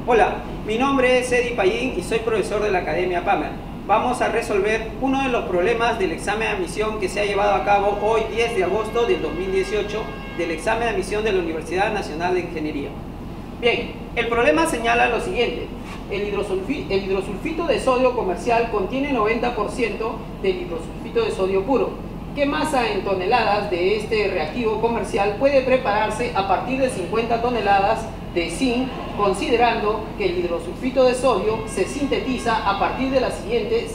Hola, mi nombre es Eddie Payín y soy profesor de la Academia PAMER. Vamos a resolver uno de los problemas del examen de admisión que se ha llevado a cabo hoy 10 de agosto del 2018 del examen de admisión de la Universidad Nacional de Ingeniería. Bien, el problema señala lo siguiente. El hidrosulfito de sodio comercial contiene 90% del hidrosulfito de sodio puro. ¿Qué masa en toneladas de este reactivo comercial puede prepararse a partir de 50 toneladas de zinc, considerando que el hidrosulfito de sodio se sintetiza a partir de la siguiente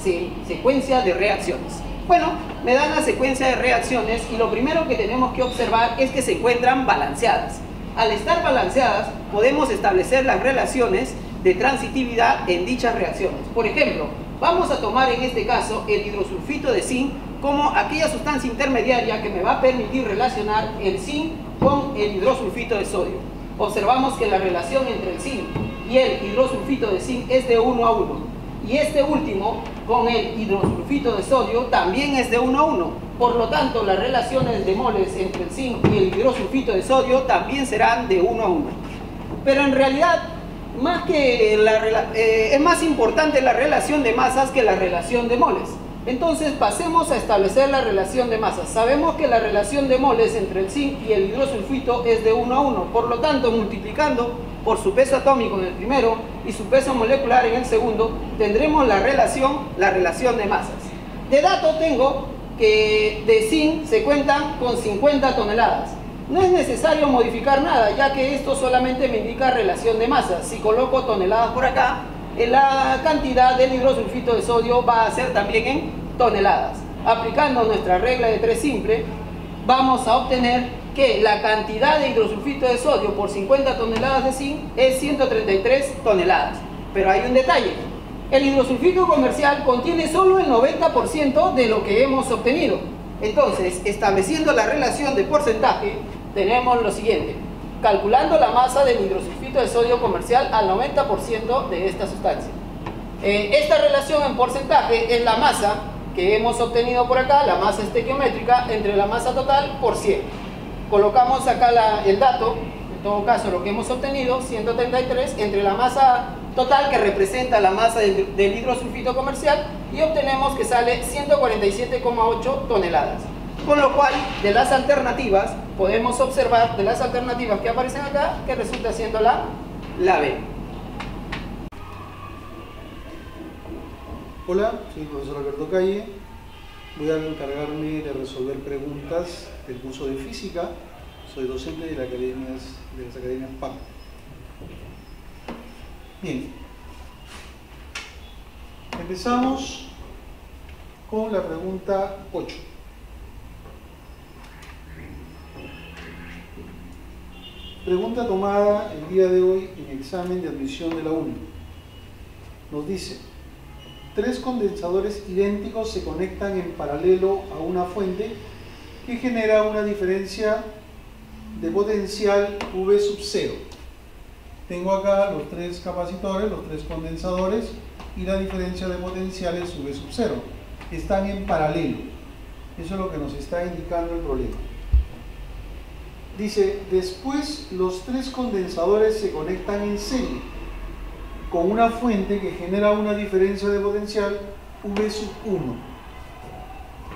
secuencia de reacciones? Bueno, me dan la secuencia de reacciones y lo primero que tenemos que observar es que se encuentran balanceadas. Al estar balanceadas, podemos establecer las relaciones de transitividad en dichas reacciones. Por ejemplo, vamos a tomar en este caso el hidrosulfito de zinc como aquella sustancia intermediaria que me va a permitir relacionar el zinc con el hidrosulfito de sodio. Observamos que la relación entre el zinc y el hidrosulfito de zinc es de 1 a 1. Y este último, con el hidrosulfito de sodio, también es de 1 a 1. Por lo tanto, las relaciones de moles entre el zinc y el hidrosulfito de sodio también serán de 1 a 1. Pero en realidad, es más importante la relación de masas que la relación de moles. Entonces pasemos a establecer la relación de masas. Sabemos que la relación de moles entre el zinc y el hidrosulfito es de 1 a 1. Por lo tanto, multiplicando por su peso atómico en el primero y su peso molecular en el segundo, tendremos la relación de masas. De dato tengo que de zinc se cuentan con 50 toneladas. No es necesario modificar nada, ya que esto solamente me indica relación de masas. Si coloco toneladas por acá, la cantidad del hidrosulfito de sodio va a ser también en toneladas. Aplicando nuestra regla de 3 simple, vamos a obtener que la cantidad de hidrosulfito de sodio por 50 toneladas de zinc es 133 toneladas. Pero hay un detalle. El hidrosulfito comercial contiene solo el 90% de lo que hemos obtenido. Entonces, estableciendo la relación de porcentaje, tenemos lo siguiente. Calculando la masa del hidrosulfito de sodio comercial al 90% de esta sustancia. Esta relación en porcentaje es la masa que hemos obtenido por acá, la masa estequiométrica, entre la masa total por 100. Colocamos acá el dato, en todo caso lo que hemos obtenido, 133, entre la masa total que representa la masa del hidrosulfito comercial, y obtenemos que sale 147,8 toneladas. Con lo cual, de las alternativas, podemos observar, de las alternativas que aparecen acá, que resulta siendo la B. Hola, soy el profesor Alberto Calle. Voy a encargarme de resolver preguntas del curso de física. Soy docente de las academias PAM. Bien, empezamos con la pregunta 8. Pregunta tomada el día de hoy en examen de admisión de la UNI. Nos dice: 3 condensadores idénticos se conectan en paralelo a una fuente que genera una diferencia de potencial V sub 0. Tengo acá los 3 capacitores, los 3 condensadores, y la diferencia de potencial es V sub 0. Están en paralelo. Eso es lo que nos está indicando el problema. Dice: después los 3 condensadores se conectan en serie con una fuente que genera una diferencia de potencial V sub 1.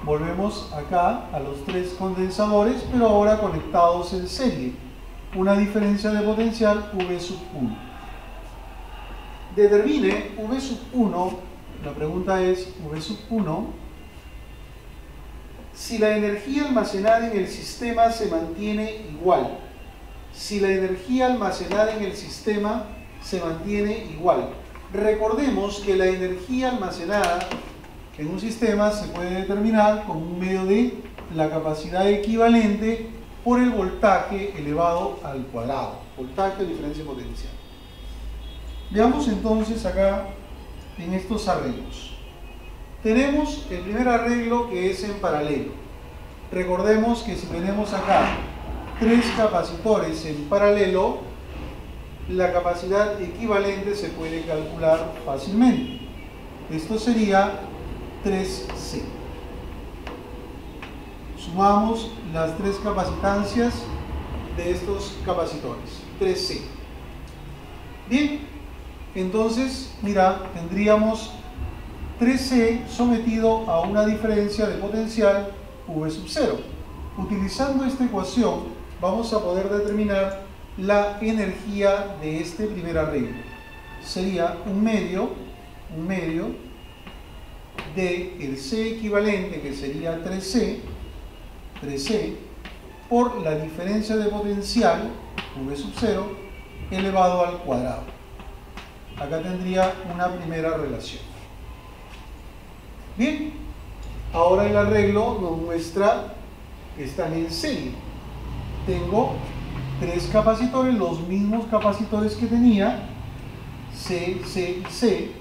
Volvemos acá a los 3 condensadores, pero ahora conectados en serie. Una diferencia de potencial V sub 1. Determine V sub 1, la pregunta es V sub 1, si la energía almacenada en el sistema se mantiene igual. Si la energía almacenada en el sistema se mantiene igual. Recordemos que la energía almacenada en un sistema se puede determinar con un medio de la capacidad equivalente por el voltaje elevado al cuadrado. Voltaje o diferencia potencial. Veamos entonces acá en estos arreglos. Tenemos el primer arreglo que es en paralelo. Recordemos que si tenemos acá 3 capacitores en paralelo, la capacidad equivalente se puede calcular fácilmente. Esto sería 3C. Sumamos las 3 capacitancias de estos capacitores, 3C. Bien, Entonces, mira, tendríamos 3C sometido a una diferencia de potencial V sub 0. Utilizando esta ecuación, vamos a poder determinar la energía de este primer arreglo. Sería un medio de el C equivalente, que sería 3C, por la diferencia de potencial, V sub 0, elevado al cuadrado. Acá tendría una primera relación. Bien, ahora el arreglo nos muestra que están en serie. Tengo 3 capacitores, los mismos capacitores que tenía, C, C y C,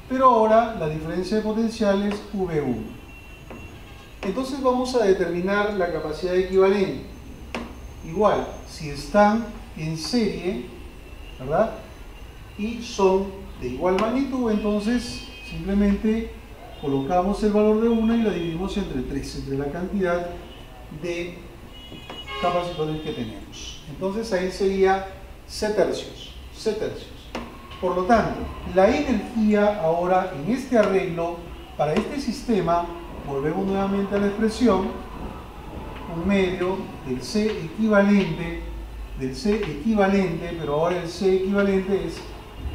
pero ahora la diferencia de potencial es V1. Entonces vamos a determinar la capacidad equivalente. Igual, si están en serie, ¿verdad? Y son de igual magnitud, entonces simplemente colocamos el valor de una y la dividimos entre 3, entre la cantidad de capacitores que tenemos. Entonces ahí sería C tercios. Por lo tanto, la energía ahora en este arreglo, para este sistema, volvemos nuevamente a la expresión, un medio del C equivalente, pero ahora el C equivalente es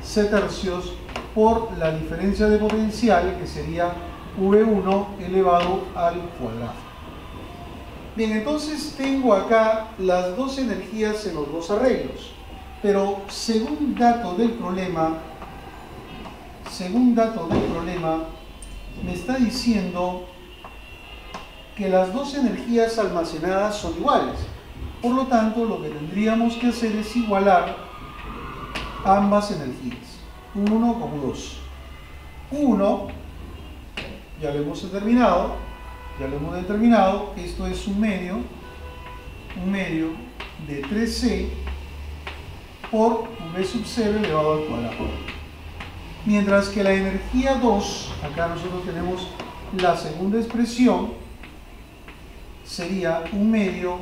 C tercios por la diferencia de potencial, que sería V1 elevado al cuadrado. Bien, entonces tengo acá las dos energías en los dos arreglos, pero según dato del problema, me está diciendo que las dos energías almacenadas son iguales. Por lo tanto, lo que tendríamos que hacer es igualar ambas energías, 1 con 2. 1, ya lo hemos determinado, esto es un medio de 3C por V sub 0 elevado al cuadrado. Mientras que la energía 2, acá nosotros tenemos la segunda expresión, sería un medio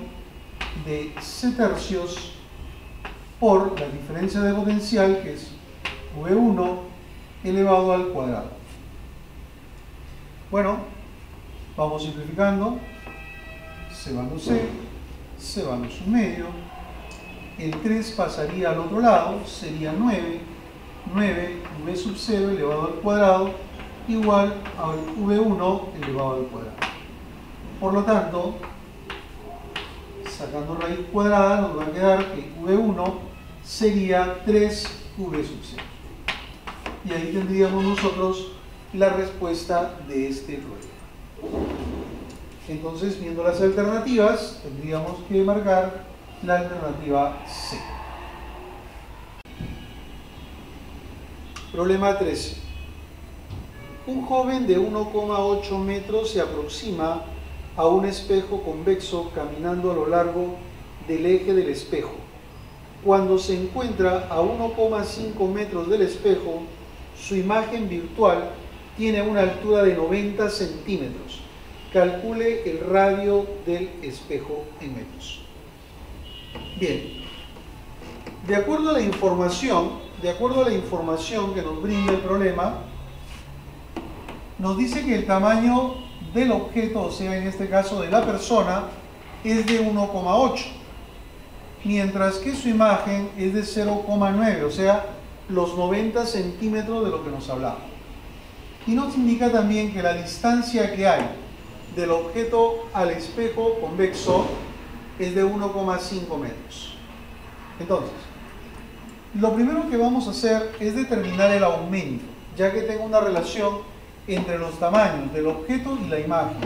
de C tercios por la diferencia de potencial, que es V1 elevado al cuadrado. Bueno, vamos simplificando. C va C, C va un medio. El 3 pasaría al otro lado, sería 9 V sub 0 elevado al cuadrado igual a V1 elevado al cuadrado. Por lo tanto, sacando raíz cuadrada, nos va a quedar que V1 sería 3 V sub 0. Y ahí tendríamos nosotros la respuesta de este problema. Entonces, viendo las alternativas, tendríamos que marcar la alternativa C. Problema 13. Un joven de 1,8 metros se aproxima a un espejo convexo caminando a lo largo del eje del espejo. Cuando se encuentra a 1,5 metros del espejo, su imagen virtual tiene una altura de 90 centímetros. Calcule el radio del espejo en metros. Bien, de acuerdo a la información que nos brinda el problema, nos dice que el tamaño del objeto, o sea, en este caso de la persona, es de 1,8, mientras que su imagen es de 0,9, o sea, los 90 centímetros de lo que nos hablaba. Y nos indica también que la distancia que hay del objeto al espejo convexo es de 1,5 metros. Entonces, lo primero que vamos a hacer es determinar el aumento, ya que tengo una relación entre los tamaños del objeto y la imagen.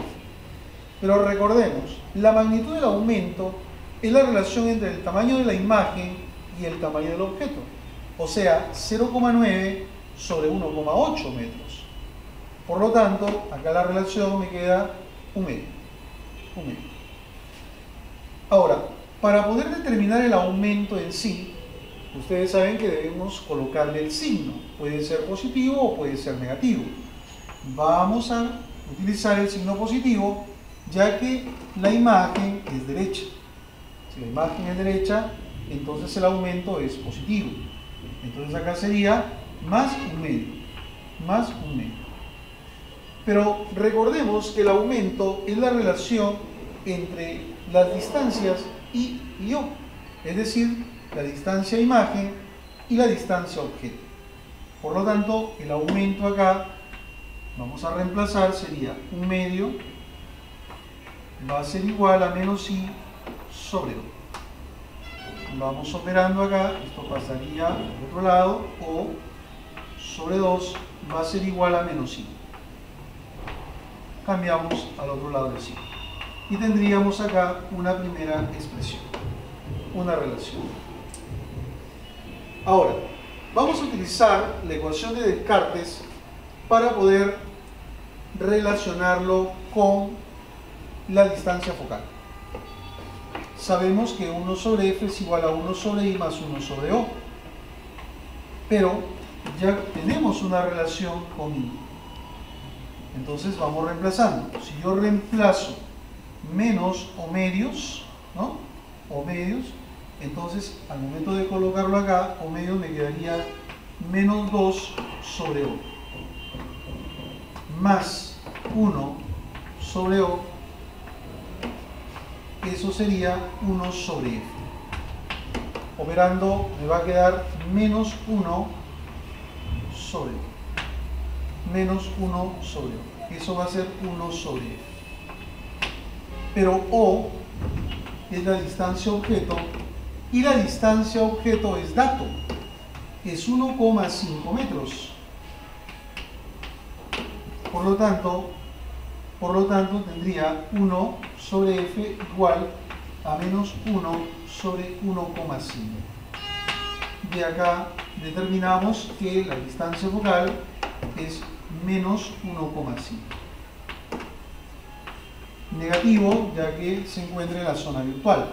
Pero recordemos, la magnitud del aumento es la relación entre el tamaño de la imagen y el tamaño del objeto. O sea, 0,9 sobre 1,8 metros. Por lo tanto, acá la relación me queda un medio. Ahora, para poder determinar el aumento en sí, ustedes saben que debemos colocarle el signo. Puede ser positivo o puede ser negativo. Vamos a utilizar el signo positivo, ya que la imagen es derecha. Si la imagen es derecha, entonces el aumento es positivo. Entonces acá sería más un medio, más un medio. Pero recordemos que el aumento es la relación entre las distancias I y O, es decir, la distancia imagen y la distancia objeto. Por lo tanto, el aumento acá, vamos a reemplazar, sería un medio va a ser igual a menos I sobre O. Vamos operando acá, esto pasaría al otro lado, O sobre 2 va a ser igual a menos I. Cambiamos al otro lado del signo. Y tendríamos acá una primera expresión, una relación. Ahora, vamos a utilizar la ecuación de Descartes para poder relacionarlo con la distancia focal. Sabemos que 1 sobre F es igual a 1 sobre I más 1 sobre O. Pero ya tenemos una relación con I. Entonces vamos reemplazando. Si yo reemplazo menos o medios, ¿no? O medios, entonces al momento de colocarlo acá, o medios me quedaría menos 2 sobre O. Más 1 sobre O. Eso sería 1 sobre F. Operando me va a quedar menos 1 sobre O. Menos 1 sobre O. Eso va a ser 1 sobre F. Pero O es la distancia objeto y la distancia objeto es dato. Es 1,5 metros. Por lo tanto tendría 1 sobre F igual a menos 1 sobre 1,5. De acá determinamos que la distancia focal es menos 1,5. Negativo, ya que se encuentra en la zona virtual,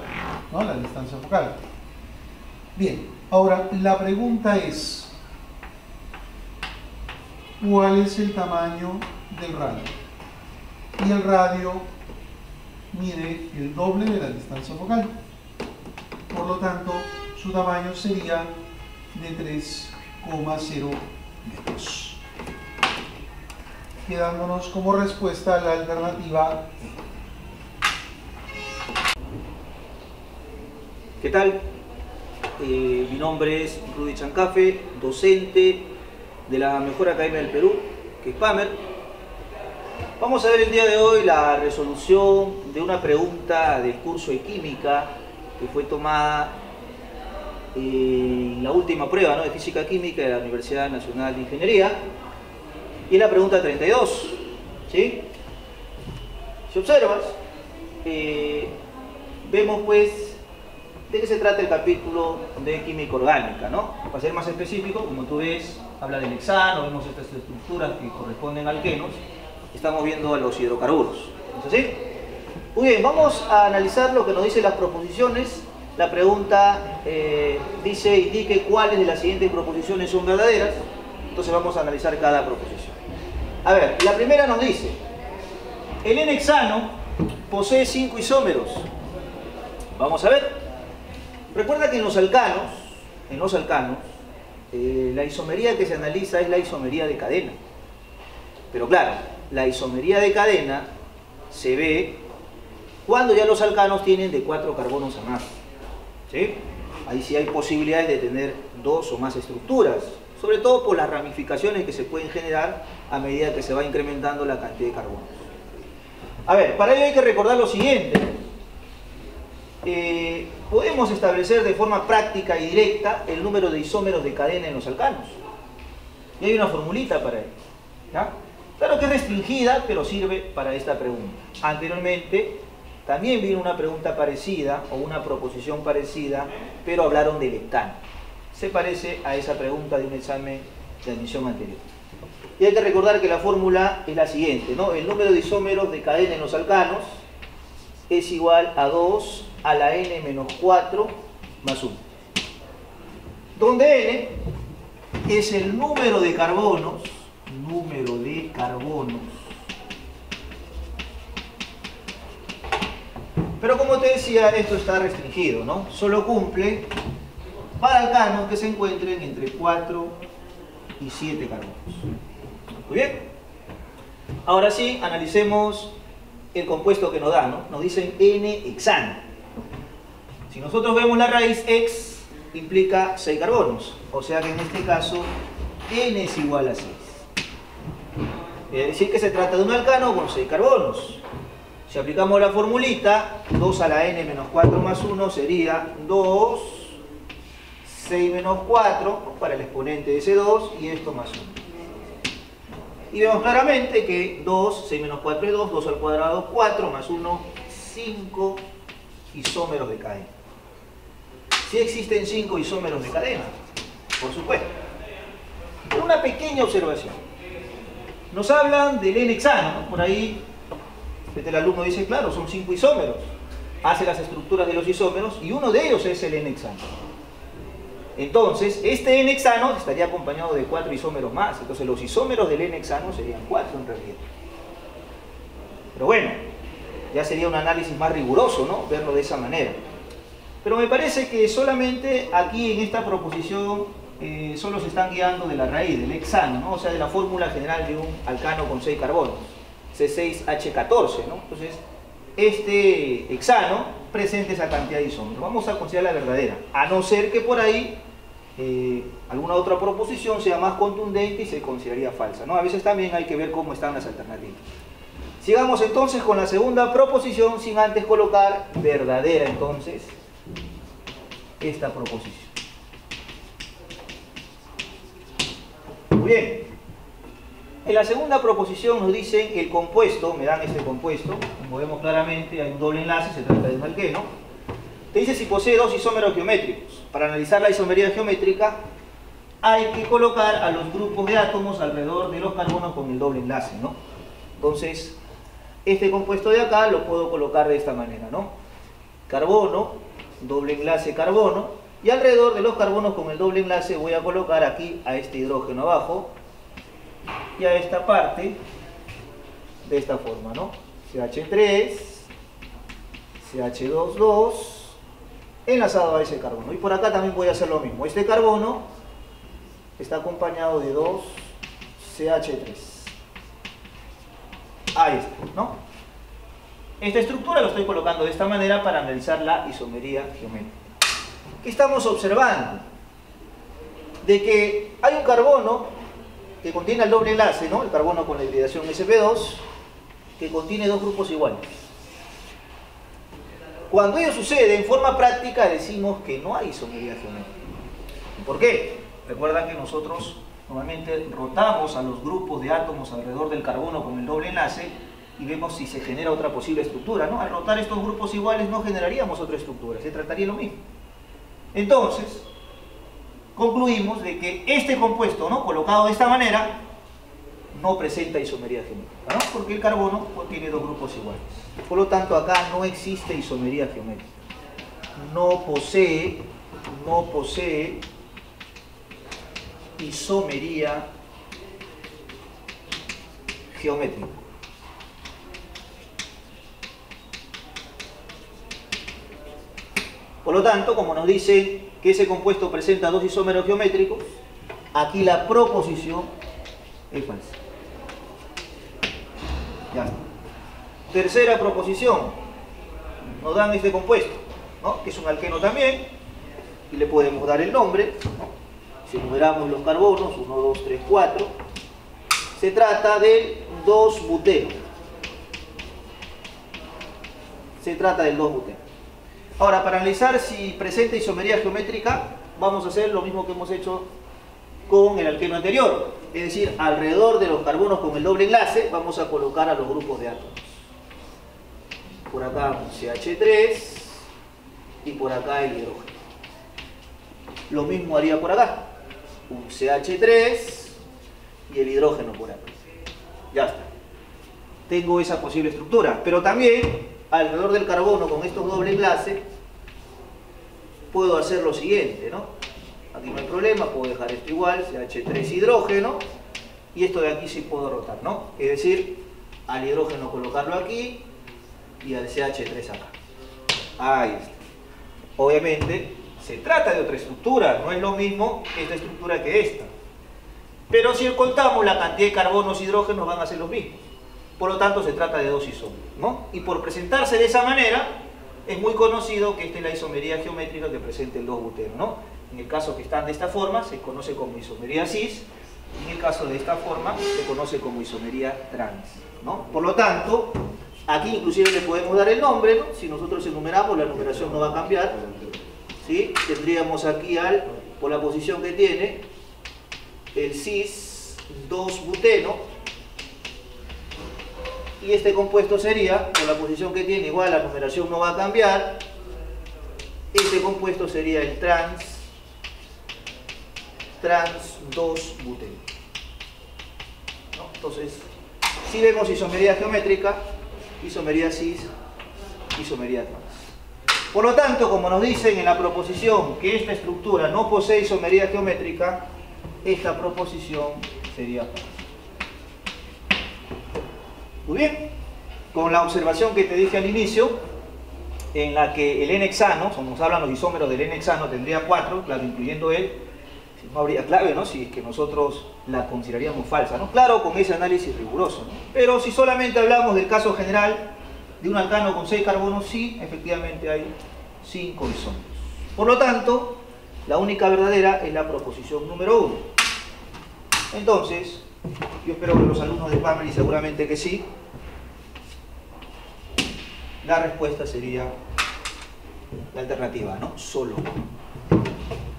¿no? La distancia focal. Bien, ahora la pregunta es, ¿cuál es el tamaño del radio? Y el radio mide el doble de la distancia focal. Por lo tanto, su tamaño sería de 3,0 metros. Quedándonos como respuesta la alternativa E. ¿Qué tal? Mi nombre es Rudy Chancafe, docente de la mejor academia del Perú, que es PAMER. Vamos a ver el día de hoy la resolución de una pregunta del curso de química que fue tomada en la última prueba, ¿no?, de física química de la Universidad Nacional de Ingeniería. Y la pregunta 32, ¿sí? Si observas, vemos pues de qué se trata el capítulo de química orgánica, ¿no? Para ser más específico, como tú ves, habla del hexano, vemos estas estructuras que corresponden a alquenos, estamos viendo a los hidrocarburos, ¿no es así? Muy bien, vamos a analizar lo que nos dicen las proposiciones. La pregunta dice, indique cuáles de las siguientes proposiciones son verdaderas. Entonces vamos a analizar cada proposición. A ver, la primera nos dice, el N-hexano posee 5 isómeros. Vamos a ver. Recuerda que en los alcanos, la isomería que se analiza es la isomería de cadena. Pero claro, la isomería de cadena se ve cuando ya los alcanos tienen de 4 carbonos a más, ¿sí? Ahí sí hay posibilidades de tener 2 o más estructuras, sobre todo por las ramificaciones que se pueden generar a medida que se va incrementando la cantidad de carbonos. A ver, para ello hay que recordar lo siguiente. Podemos establecer de forma práctica y directa el número de isómeros de cadena en los alcanos. Y hay una formulita para ello, ¿ya? Claro que es restringida, pero sirve para esta pregunta. Anteriormente también vino una pregunta parecida o una proposición parecida, pero hablaron del hectano. Se parece a esa pregunta de un examen de admisión anterior. Y hay que recordar que la fórmula es la siguiente, ¿no? El número de isómeros de cadena en los alcanos es igual a 2 a la n menos 4 más 1. Donde n es el número de carbonos, pero como te decía, esto está restringido, ¿no? Solo cumple para alcanos que se encuentren entre 4 y 7 carbonos. Muy bien. Ahora sí, analicemos el compuesto que nos da, ¿no? Nos dicen N-hexano. Si nosotros vemos la raíz X, implica 6 carbonos. O sea que en este caso, N es igual a 6. Es decir que se trata de un alcano con 6 carbonos. Si aplicamos la formulita, 2 a la n menos 4 más 1 sería 2, 6 menos 4, para el exponente de ese 2, y esto más 1. Y vemos claramente que 2, 6 menos 4 es 2, 2 al cuadrado 4, más 1, 5 isómeros de cadena. ¿Sí existen 5 isómeros de cadena? Por supuesto. Pero una pequeña observación. Nos hablan del N-hexano, ¿no? Por ahí el alumno dice, claro, son 5 isómeros. Hace las estructuras de los isómeros y uno de ellos es el N-hexano. Entonces, este N-hexano estaría acompañado de 4 isómeros más. Entonces, los isómeros del N-hexano serían 4 en realidad. Pero bueno, ya sería un análisis más riguroso, ¿no? Verlo de esa manera. Pero me parece que solamente aquí en esta proposición solo se están guiando de la raíz, del hexano, ¿no? O sea, de la fórmula general de un alcano con 6 carbonos, C6H14, ¿no? Entonces, este hexano presenta esa cantidad de isómeros. Vamos a considerar la verdadera, a no ser que por ahí alguna otra proposición sea más contundente y se consideraría falsa, ¿no? A veces también hay que ver cómo están las alternativas. Sigamos entonces con la segunda proposición sin antes colocar verdadera entonces esta proposición. Muy bien. En la segunda proposición nos dicen el compuesto, me dan este compuesto, como vemos claramente hay un doble enlace, se trata de un alqueno. Te dice si posee 2 isómeros geométricos. Para analizar la isomería geométrica hay que colocar a los grupos de átomos alrededor de los carbonos con el doble enlace, ¿no? Entonces, este compuesto de acá lo puedo colocar de esta manera, ¿no? Carbono, doble enlace carbono, y alrededor de los carbonos con el doble enlace voy a colocar aquí a este hidrógeno abajo y a esta parte de esta forma, ¿no? CH3, CH2, enlazado a ese carbono. Y por acá también voy a hacer lo mismo. Este carbono está acompañado de 2 CH3. Ahí está, ¿no? Esta estructura lo estoy colocando de esta manera para analizar la isomería geométrica. ¿Qué estamos observando? De que hay un carbono que contiene el doble enlace, ¿no? El carbono con la hibridación sp2, que contiene 2 grupos iguales. Cuando ello sucede, en forma práctica decimos que no hay isomería geométrica. ¿Por qué? Recuerdan que nosotros normalmente rotamos a los grupos de átomos alrededor del carbono con el doble enlace y vemos si se genera otra posible estructura, ¿no? Al rotar estos grupos iguales no generaríamos otra estructura, se trataría lo mismo. Entonces, concluimos de que este compuesto, ¿no? Colocado de esta manera, no presenta isomería geométrica, ¿no? Porque el carbono tiene 2 grupos iguales. Por lo tanto, acá no existe isomería geométrica. No posee isomería geométrica. Por lo tanto, como nos dice que ese compuesto presenta 2 isómeros geométricos, aquí la proposición es falsa. Ya está. Tercera proposición, nos dan este compuesto, ¿no? Que es un alqueno también, y le podemos dar el nombre, ¿no? Si numeramos los carbonos, 1, 2, 3, 4, se trata del 2-buteno. Se trata del 2-buteno. Ahora, para analizar si presenta isomería geométrica, vamos a hacer lo mismo que hemos hecho con el alqueno anterior. Es decir, alrededor de los carbonos con el doble enlace, vamos a colocar a los grupos de átomos. Por acá un CH3 y por acá el hidrógeno. Lo mismo haría por acá. Un CH3 y el hidrógeno por acá. Ya está. Tengo esa posible estructura. Pero también, alrededor del carbono con estos doble enlaces, puedo hacer lo siguiente, ¿no? Aquí no hay problema, puedo dejar esto igual, CH3 hidrógeno, y esto de aquí sí puedo rotar, ¿no? Es decir, al hidrógeno colocarlo aquí y al CH3 acá. Ahí está. Obviamente, se trata de otra estructura, no es lo mismo esta estructura que esta. Pero si contamos la cantidad de carbonos y hidrógenos van a ser los mismos. Por lo tanto, se trata de dos isómeros, ¿no? Y por presentarse de esa manera, es muy conocido que esta es la isomería geométrica que presenta el 2-buteno, ¿no? En el caso que están de esta forma, se conoce como isomería cis. En el caso de esta forma, se conoce como isomería trans, ¿no? Por lo tanto, aquí inclusive le podemos dar el nombre, ¿no? Si nosotros enumeramos, la numeración no va a cambiar, ¿sí? Tendríamos aquí por la posición que tiene, el cis 2-buteno. Y este compuesto sería, por la posición que tiene, igual la numeración no va a cambiar. Este compuesto sería el trans 2-buteno, ¿no? Entonces, si vemos isomería geométrica, isomería cis, isomería trans. Por lo tanto, como nos dicen en la proposición que esta estructura no posee isomería geométrica, esta proposición sería falsa. Muy bien, con la observación que te dije al inicio, en la que el N-hexano, como nos hablan los isómeros del N-hexano, tendría 4, claro, incluyendo él, no habría clave, ¿no? Si es que nosotros la consideraríamos falsa, ¿no? Claro, con ese análisis riguroso, ¿no? Pero si solamente hablamos del caso general de un alcano con 6 carbonos, sí, efectivamente hay 5 isómeros. Por lo tanto, la única verdadera es la proposición número 1. Entonces, yo espero que los alumnos de Pamela, y seguramente que sí, la respuesta sería la alternativa, ¿no? Solo.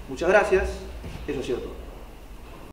Muchas gracias. Eso ha sido todo.